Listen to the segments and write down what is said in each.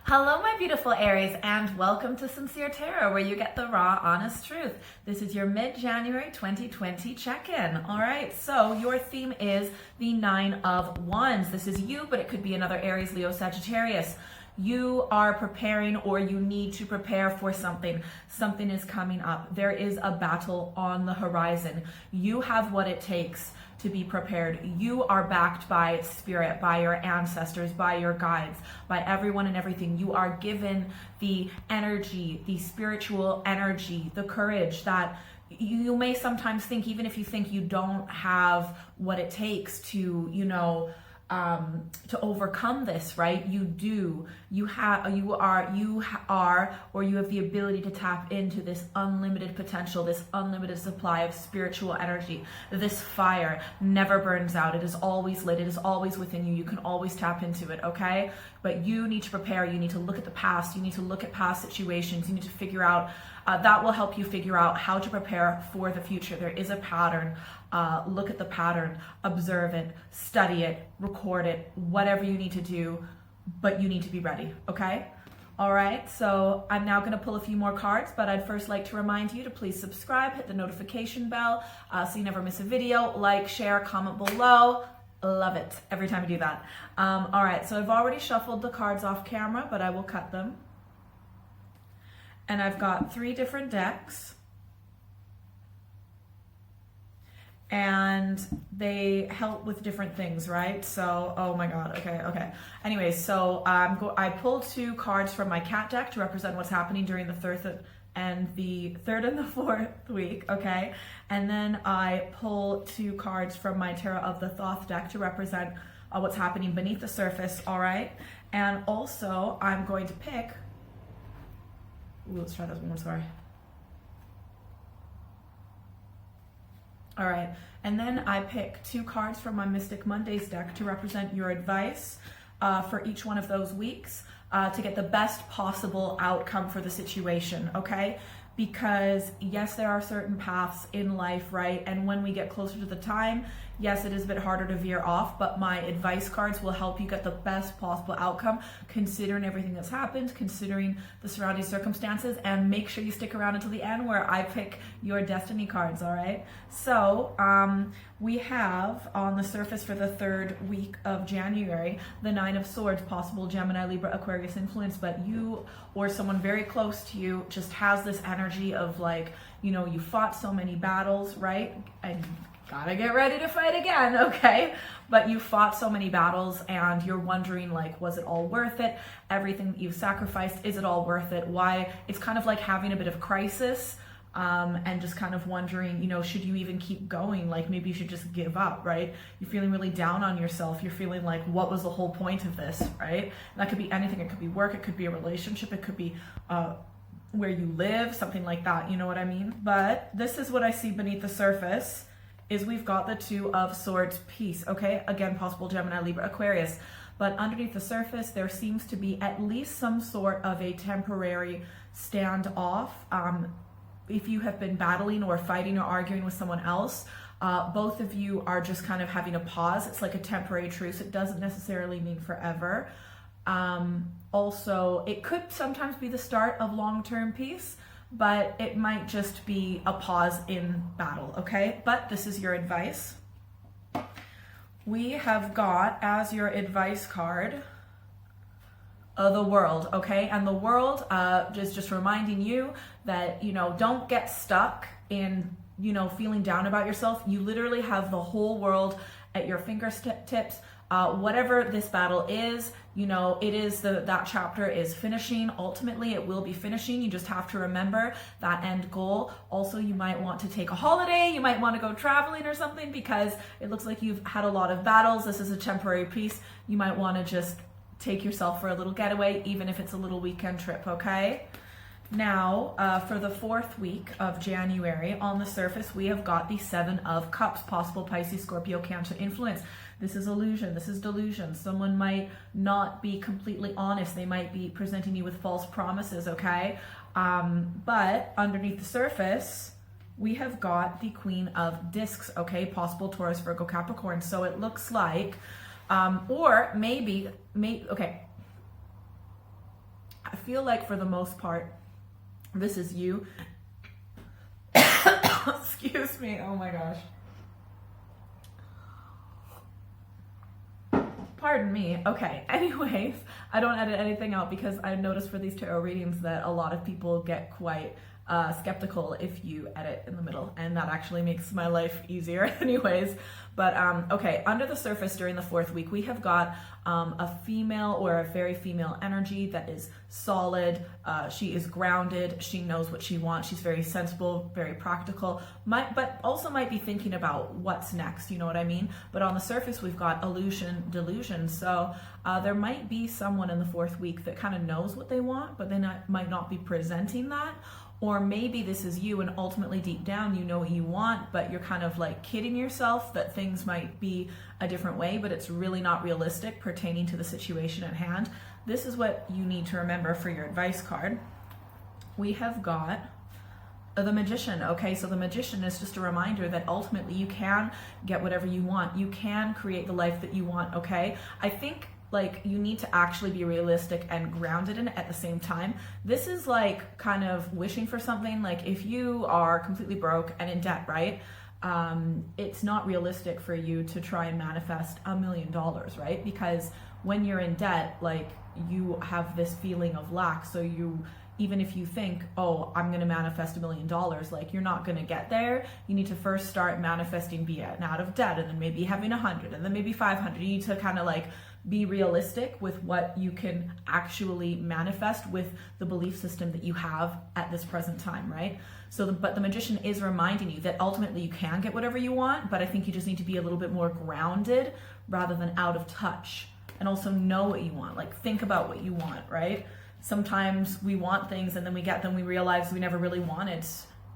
Hello, my beautiful Aries, and welcome to Sincere Tarot, where you get the raw, honest truth. This is your mid-January 2020 check-in. All right, so your theme is the Nine of Wands. This is you, but it could be another Aries, Leo, Sagittarius. You are preparing, or you need to prepare for something. Something is coming up. There is a battle on the horizon. You have what it takes to be prepared. You are backed by spirit, by your ancestors, by your guides, by everyone and everything. You are given the energy, the spiritual energy, the courage that you may sometimes think, even if you think you don't have what it takes to, to overcome this, right? You do. You have the ability to tap into this unlimited potential, this unlimited supply of spiritual energy. This fire never burns out. It is always lit. It is always within you. You can always tap into it, okay? But you need to prepare. You need to look at the past. You need to look at past situations. You need to figure out, that will help you figure out how to prepare for the future. There is a pattern. Look at the pattern, observe it, study it, record it, whatever you need to do, but you need to be ready, okay? All right, so I'm now gonna pull a few more cards, but I'd first like to remind you to please subscribe, hit the notification bell, so you never miss a video, like, share, comment below. Love it every time you do that. All right, so I've already shuffled the cards off camera, but I will cut them. And I've got 3 different decks. And they help with different things, right? So, oh my God, okay. Anyway, so I pulled 2 cards from my cat deck to represent what's happening during the third and the fourth week, okay? And then I pull 2 cards from my Tarot of the Thoth deck to represent what's happening beneath the surface, all right? And also, I'm going to pick, let's try this one, sorry. All right, and then I pick 2 cards from my Mystic Mondays deck to represent your advice for each one of those weeks to get the best possible outcome for the situation, okay? Because yes, there are certain paths in life, right? And when we get closer to the time, yes, it is a bit harder to veer off, but my advice cards will help you get the best possible outcome, considering everything that's happened, considering the surrounding circumstances, and make sure you stick around until the end where I pick your destiny cards, all right? So we have on the surface for the 3rd week of January, the 9 of Swords, possible Gemini, Libra, Aquarius influence, but you or someone very close to you just has this energy of like, you fought so many battles, right? And gotta get ready to fight again, okay? But you fought so many battles and you're wondering, like, was it all worth it? Everything that you've sacrificed, is it all worth it? Why? It's kind of like having a bit of crisis and just kind of wondering, should you even keep going? Like, maybe you should just give up, right? You're feeling really down on yourself. You're feeling like, what was the whole point of this, right? And that could be anything. It could be work. It could be a relationship. It could be where you live, something like that. You know what I mean? But this is what I see beneath the surface. Is we've got the 2 of Swords piece, okay? Again, possible Gemini, Libra, Aquarius. But underneath the surface, there seems to be at least some sort of a temporary standoff. If you have been battling or fighting or arguing with someone else, both of you are just kind of having a pause. It's like a temporary truce. It doesn't necessarily mean forever. Also, it could sometimes be the start of long-term peace, but it might just be a pause in battle, okay? But this is your advice. We have got as your advice card, the World, okay? And the World is just reminding you that, don't get stuck in, feeling down about yourself. You literally have the whole world at your fingertips. Whatever this battle is, it is that chapter is finishing. Ultimately, it will be finishing. You just have to remember that end goal. Also, you might want to take a holiday. You might want to go traveling or something because it looks like you've had a lot of battles. This is a temporary peace. You might want to just take yourself for a little getaway, even if it's a little weekend trip, okay? Now, for the 4th week of January, on the surface, we have got the 7 of Cups, possible Pisces, Scorpio, Cancer influence. This is illusion. This is delusion. Someone might not be completely honest. They might be presenting you with false promises, okay? But underneath the surface, we have got the Queen of Discs, okay? Possible Taurus, Virgo, Capricorn. So it looks like, or maybe, okay. I feel like for the most part, this is you. Excuse me. Oh my gosh. Pardon me. Okay. Anyways, I don't edit anything out because I noticed for these tarot readings that a lot of people get quite skeptical if you edit in the middle, and that actually makes my life easier anyways. But okay, under the surface during the 4th week, we have got a female or a very female energy that is solid. She is grounded. She knows what she wants. She's very sensible, very practical, but also might be thinking about what's next, you know what I mean? But on the surface, we've got illusion, delusion. So there might be someone in the 4th week that kind of knows what they want, but they might not be presenting that. Or maybe this is you, and ultimately deep down you know what you want, but you're kind of like kidding yourself that things might be a different way, but it's really not realistic pertaining to the situation at hand. This is what you need to remember for your advice card. We have got the Magician. Okay, so the Magician is just a reminder that ultimately you can get whatever you want. You can create the life that you want, okay? I think like you need to actually be realistic and grounded in it at the same time. This is like kind of wishing for something. Like if you are completely broke and in debt, right? It's not realistic for you to try and manifest $1 million, right? Because when you're in debt, like you have this feeling of lack. So even if you think, oh, I'm going to manifest $1 million, like you're not going to get there. You need to first start manifesting being out of debt, and then maybe having 100, and then maybe 500. You need to kind of like be realistic with what you can actually manifest with the belief system that you have at this present time, right? So, but the Magician is reminding you that ultimately you can get whatever you want, but I think you just need to be a little bit more grounded rather than out of touch, and also know what you want. Like think about what you want, right? Sometimes we want things and then we get them, we realize we never really wanted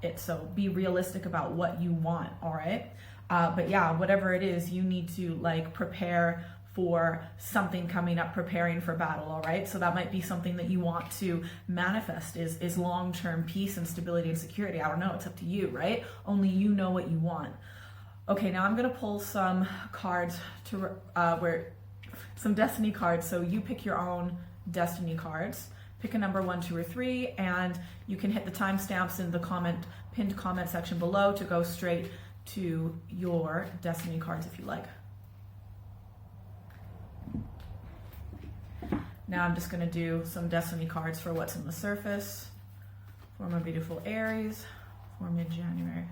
it. So be realistic about what you want, all right? But yeah, whatever it is, you need to like prepare for something coming up, preparing for battle, all right? So that might be something that you want to manifest is long-term peace and stability and security. I don't know, it's up to you, right? Only you know what you want. Okay, now I'm gonna pull some cards to some destiny cards. So you pick your own destiny cards. Pick a number 1, 2, or 3, and you can hit the timestamps in the pinned comment section below to go straight to your destiny cards if you like. Now I'm just going to do some destiny cards for what's in the surface for my beautiful Aries for mid-January.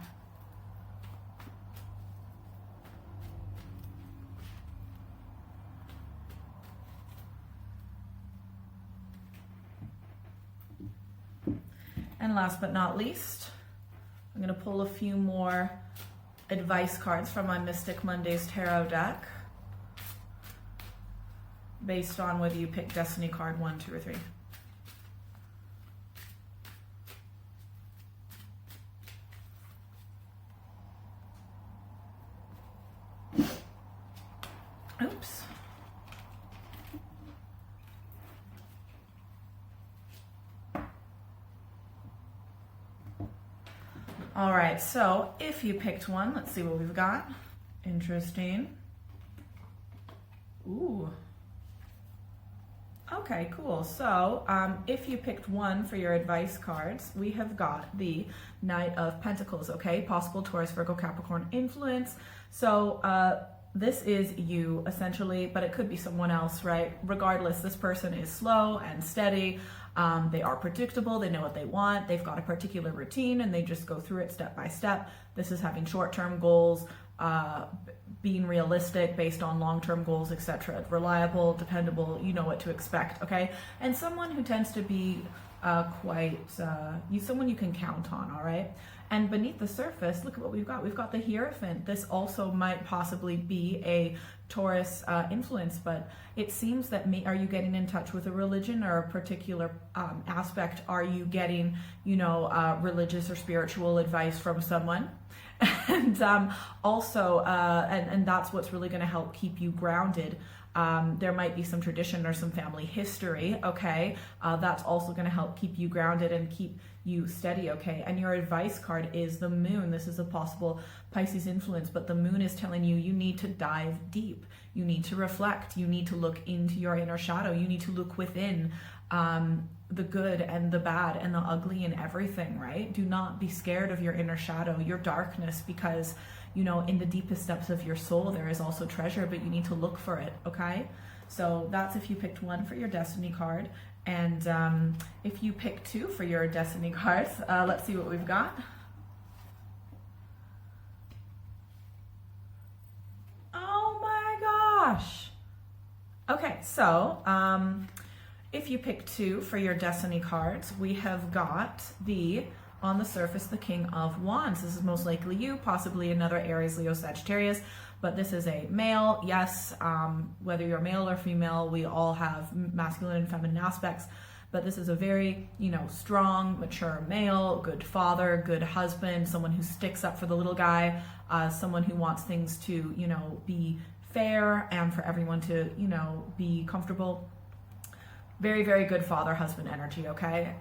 And last but not least, I'm going to pull a few more advice cards from my Mystic Mondays tarot deck based on whether you pick destiny card 1, 2, or 3. Oops. All right, so if you picked one, let's see what we've got. Interesting. Ooh. Okay, cool. So if you picked one for your advice cards, we have got the Knight of Pentacles, okay? Possible Taurus, Virgo, Capricorn influence. So this is you, essentially, but it could be someone else, right? Regardless, this person is slow and steady. They are predictable. They know what they want. They've got a particular routine, and they just go through it step by step. This is having short-term goals, being realistic based on long-term goals, etc. Reliable, dependable, you know what to expect, okay? And someone who tends to be someone you can count on, all right? And beneath the surface, look at what we've got. We've got the Hierophant. This also might possibly be a Taurus influence, but it seems that are you getting in touch with a religion or a particular aspect? Are you getting, religious or spiritual advice from someone? And also, and that's what's really going to help keep you grounded. There might be some tradition or some family history, okay? That's also going to help keep you grounded and keep you steady, okay? And your advice card is the Moon. This is a possible Pisces influence, but the Moon is telling you need to dive deep. You need to reflect. You need to look into your inner shadow. You need to look within. the good and the bad and the ugly and everything, right? Do not be scared of your inner shadow, your darkness, because, you know, in the deepest depths of your soul, there is also treasure, but you need to look for it, okay? So that's if you picked 1 for your destiny card. And if you pick 2 for your destiny cards, let's see what we've got. Oh my gosh. Okay, so if you pick 2 for your destiny cards, we have got on the surface, the King of Wands. This is most likely you, possibly another Aries, Leo, Sagittarius, but this is a male. Yes, whether you're male or female, we all have masculine and feminine aspects, but this is a very, you know, strong, mature male, good father, good husband, someone who sticks up for the little guy, someone who wants things to, you know, be fair and for everyone to, you know, be comfortable. Very, very good father, husband energy, okay?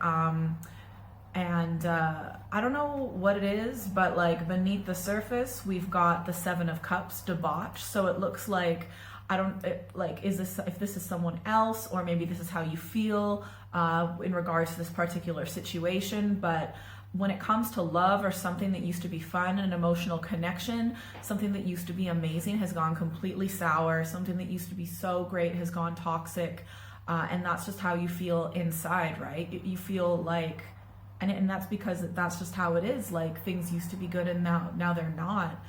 And I don't know what it is, but like beneath the surface, we've got the 7 of Cups, debauch. So it looks like, if this is someone else, or maybe this is how you feel in regards to this particular situation. But when it comes to love or something that used to be fun and an emotional connection, something that used to be amazing has gone completely sour. Something that used to be so great has gone toxic. And that's just how you feel inside, right? You feel like, and that's because that's just how it is. Like, things used to be good and now they're not.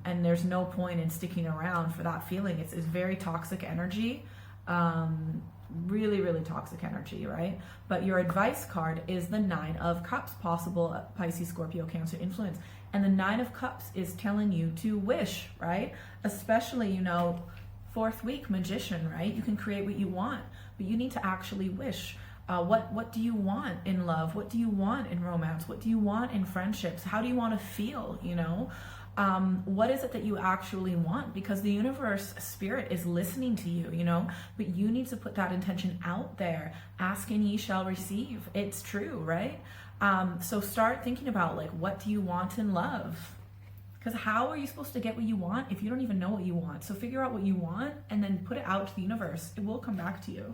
And there's no point in sticking around for that feeling. It's very toxic energy, really, really toxic energy, right? But your advice card is the 9 of Cups, possible Pisces, Scorpio, Cancer influence. And the 9 of Cups is telling you to wish, right? Especially, you know, 4th week, Magician, right? You can create what you want, but you need to actually wish. What do you want in love? What do you want in romance? What do you want in friendships? How do you want to feel, you know? What is it that you actually want? Because the universe, spirit is listening to you, you know, but you need to put that intention out there. Ask and ye shall receive. It's true, right? So start thinking about, like, what do you want in love? Because how are you supposed to get what you want if you don't even know what you want? So figure out what you want and then put it out to the universe. It will come back to you.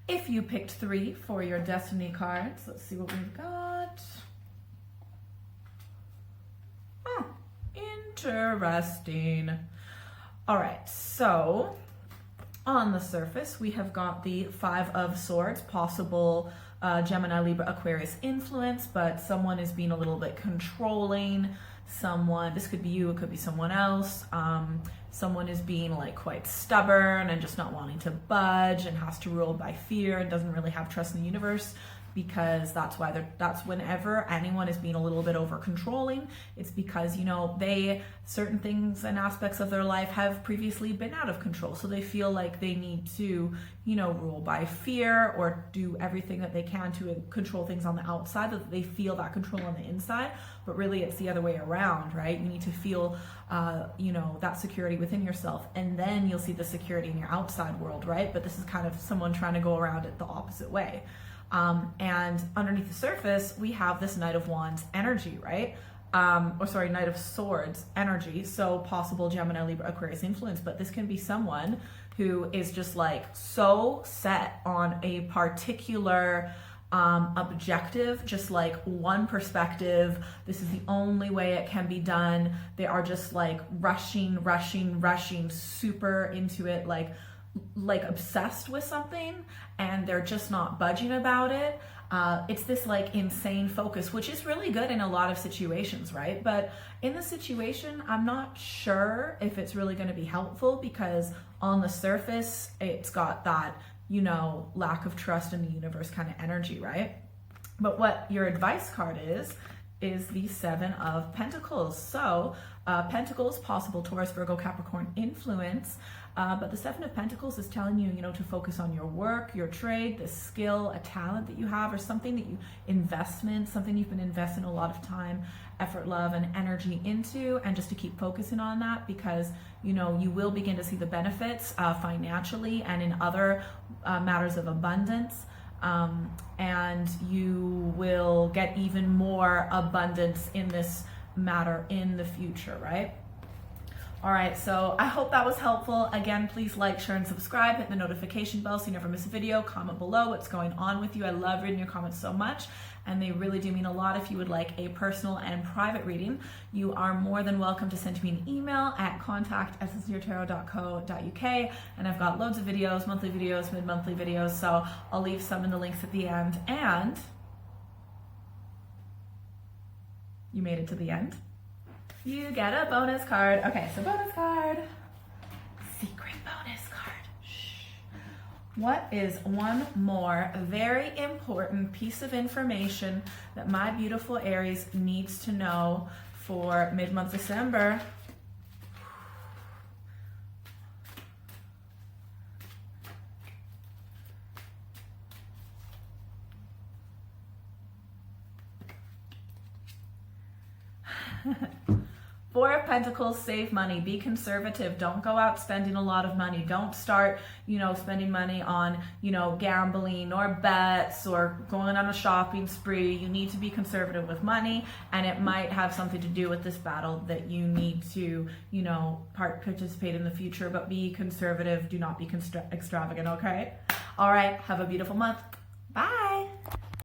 If you picked 3 for your destiny cards, let's see what we've got. Oh, interesting. All right, so on the surface, we have got the 5 of Swords, possible Gemini, Libra, Aquarius influence, but someone is being a little bit controlling. This could be you, it could be someone else. Someone is being like quite stubborn and just not wanting to budge and has to rule by fear and doesn't really have trust in the universe, because that's whenever anyone is being a little bit over controlling, it's because, you know, certain things and aspects of their life have previously been out of control. So they feel like they need to, you know, rule by fear or do everything that they can to control things on the outside, that they feel that control on the inside. But really it's the other way around, right? You need to feel, you know, that security within yourself, and then you'll see the security in your outside world, right? But this is kind of someone trying to go around it the opposite way. And underneath the surface, we have this Knight of Wands energy, right? Knight of Swords energy. So possible Gemini, Libra, Aquarius influence, but this can be someone who is just like so set on a particular objective, just like one perspective. This is the only way it can be done. They are just like rushing, super into it, like obsessed with something, and they're just not budging about it. It's this like insane focus, which is really good in a lot of situations, right? But in the situation, I'm not sure if it's really going to be helpful, because on the surface, it's got that, you know, lack of trust in the universe kind of energy, right? But what your advice card is the 7 of Pentacles. So Pentacles, possible Taurus, Virgo, Capricorn influence. But the 7 of Pentacles is telling you, you know, to focus on your work, your trade, the skill, a talent that you have, or something that something you've been investing a lot of time, effort, love, and energy into, and just to keep focusing on that, because, you know, you will begin to see the benefits financially and in other matters of abundance. And you will get even more abundance in this matter in the future, right? All right, so I hope that was helpful. Again, please like, share, and subscribe. Hit the notification bell so you never miss a video. Comment below what's going on with you. I love reading your comments so much, and they really do mean a lot. If you would like a personal and private reading, you are more than welcome to send me an email at contact@sinceretarot.co.uk, and I've got loads of videos, monthly videos, mid-monthly videos, so I'll leave some in the links at the end. And you made it to the end. You get a bonus card. Okay, so bonus card. Secret bonus card. Shh. What is one more very important piece of information that my beautiful Aries needs to know for mid-month December? Four of Pentacles, save money, be conservative, don't go out spending a lot of money, don't start, spending money on, gambling or bets or going on a shopping spree. You need to be conservative with money, and it might have something to do with this battle that you need to, participate in the future, but be conservative, do not be extravagant, okay? All right, have a beautiful month.